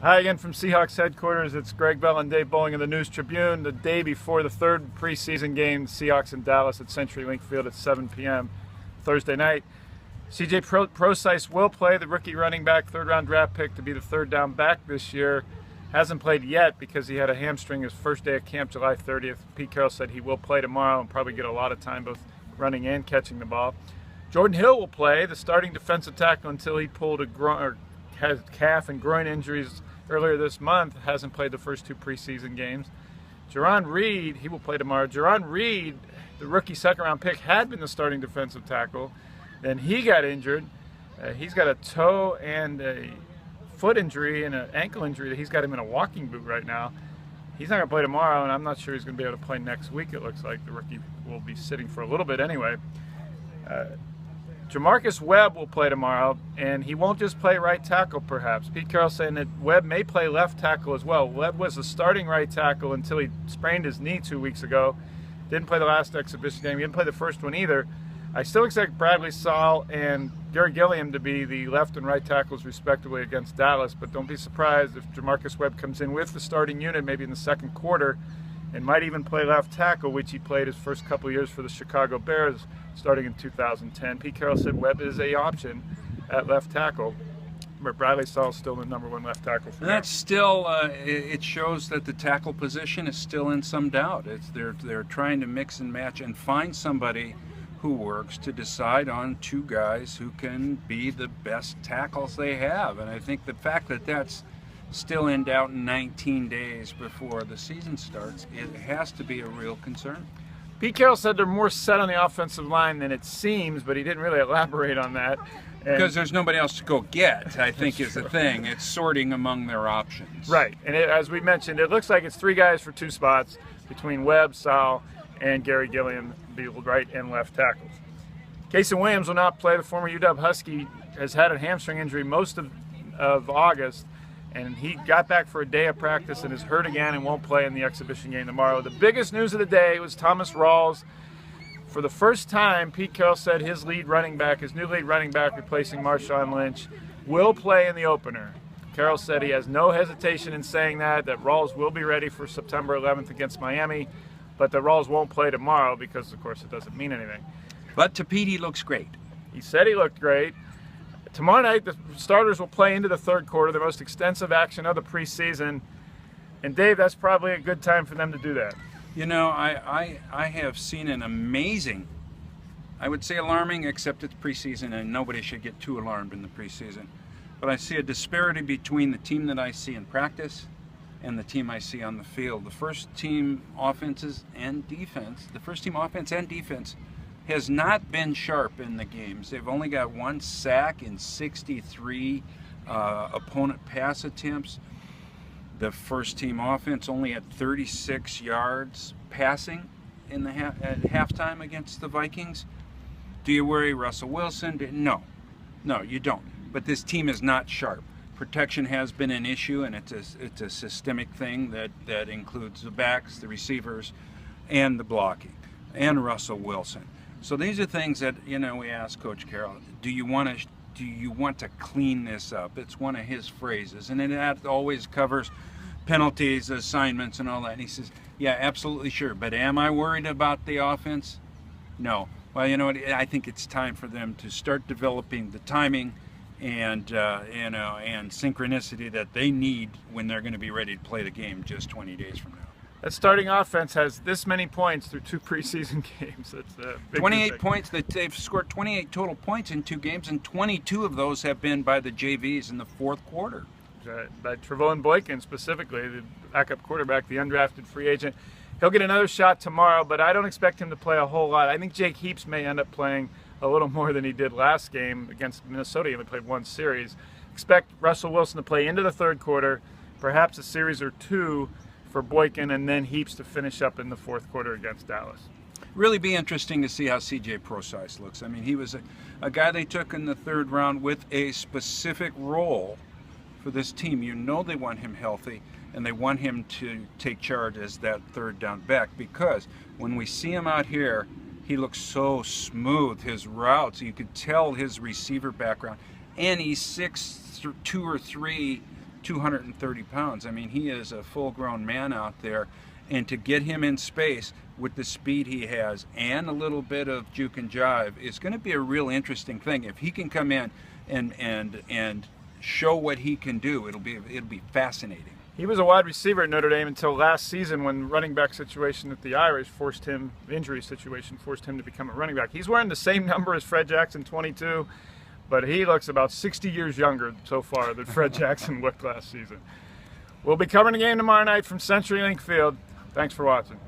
Hi again from Seahawks headquarters. It's Gregg and Dave Boling of the News Tribune. The day before the third preseason game, Seahawks in Dallas at CenturyLink Field at 7 p.m. Thursday night. CJ Prosise will play, the rookie running back, third-round draft pick to be the third down back this year. Hasn't played yet because he had a hamstring his first day of camp, July 30th. Pete Carroll said he will play tomorrow and probably get a lot of time both running and catching the ball. Jordan Hill will play, the starting defensive tackle, until he pulled a has calf and groin injuries earlier this month. Hasn't played the first two preseason games. Jarran Reed, he will play tomorrow. Jarran Reed, the rookie second-round pick, had been the starting defensive tackle. Then he got injured. He's got a toe and a foot injury and an ankle injury that he's got him in a walking boot right now. He's not going to play tomorrow, and I'm not sure he's going to be able to play next week, it looks like. The rookie will be sitting for a little bit anyway. Jamarcus Webb will play tomorrow, and he won't just play right tackle, perhaps. Pete Carroll saying that Webb may play left tackle as well. Webb was the starting right tackle until he sprained his knee 2 weeks ago. Didn't play the last exhibition game. He didn't play the first one either. I still expect Bradley Saul and Gary Gilliam to be the left and right tackles respectively against Dallas, but don't be surprised if Jamarcus Webb comes in with the starting unit maybe in the second quarter and might even play left tackle, which he played his first couple of years for the Chicago Bears starting in 2010. Pete Carroll said Webb is an option at left tackle, but Bradley Saul is still the #1 left tackle for them. That's still, it shows that the tackle position is still in some doubt. They're trying to mix and match and find somebody who works to decide on two guys who can be the best tackles they have. And I think the fact that that's still in doubt 19 days before the season starts, it has to be a real concern. Pete Carroll said they're more set on the offensive line than it seems, but he didn't really elaborate on that. Because there's nobody else to go get, I think is the thing. It's sorting among their options. Right, and as we mentioned, it looks like it's 3 guys for 2 spots between Webb, Saul, and Gary Gilliam, the right and left tackles. Casey Williams will not play. The former UW Husky has had a hamstring injury most of August, and he got back for a day of practice and is hurt again and won't play in the exhibition game tomorrow. The biggest news of the day was Thomas Rawls. For the first time, Pete Carroll said his new lead running back, replacing Marshawn Lynch, will play in the opener. Carroll said he has no hesitation in saying that Rawls will be ready for September 11th against Miami, but that Rawls won't play tomorrow because, of course, it doesn't mean anything. But to Pete, he looks great. He said he looked great. Tomorrow night, the starters will play into the third quarter, the most extensive action of the preseason. And, Dave, that's probably a good time for them to do that. You know, I have seen an amazing, I would say alarming, except it's preseason and nobody should get too alarmed in the preseason. But I see a disparity between the team that I see in practice and the team I see on the field. The first team offense and defense has not been sharp in the games. They've only got 1 sack in 63 opponent pass attempts. The first team offense only had 36 yards passing in the at halftime against the Vikings. Do you worry Russell Wilson? No, you don't. But this team is not sharp. Protection has been an issue, and it's a systemic thing that includes the backs, the receivers, and the blocking, and Russell Wilson. So these are things that, you know, we ask Coach Carroll, do you want to clean this up? It's one of his phrases, and it always covers penalties, assignments, and all that. And he says, yeah, absolutely sure. But am I worried about the offense? No. Well, you know what? I think it's time for them to start developing the timing and and synchronicity that they need when they're going to be ready to play the game just 20 days from now. That starting offense has this many points through 2 preseason games. That's a big 28 mistake. points. They've scored 28 total points in 2 games, and 22 of those have been by the JVs in the 4th quarter. By Trevone Boykin specifically, the backup quarterback, the undrafted free agent. He'll get another shot tomorrow, but I don't expect him to play a whole lot. I think Jake Heaps may end up playing a little more than he did last game against Minnesota. He only played 1 series. Expect Russell Wilson to play into the 3rd quarter, perhaps a series or 2 for Boykin, and then Heaps to finish up in the 4th quarter against Dallas. Really be interesting to see how CJ Prosise looks. I mean, he was a guy they took in the 3rd round with a specific role for this team. You know they want him healthy, and they want him to take charge as that 3rd down back, because when we see him out here, he looks so smooth. His routes, you could tell his receiver background, and he's 6'2" or 3", 230 pounds. I mean, he is a full-grown man out there, and to get him in space with the speed he has and a little bit of juke and jive is going to be a real interesting thing. If he can come in and show what he can do, it'll be fascinating. He was a wide receiver at Notre Dame until last season, when running back situation at the Irish injury situation forced him to become a running back. He's wearing the same number as Fred Jackson, 22, but he looks about 60 years younger so far than Fred Jackson looked last season. We'll be covering the game tomorrow night from CenturyLink Field. Thanks for watching.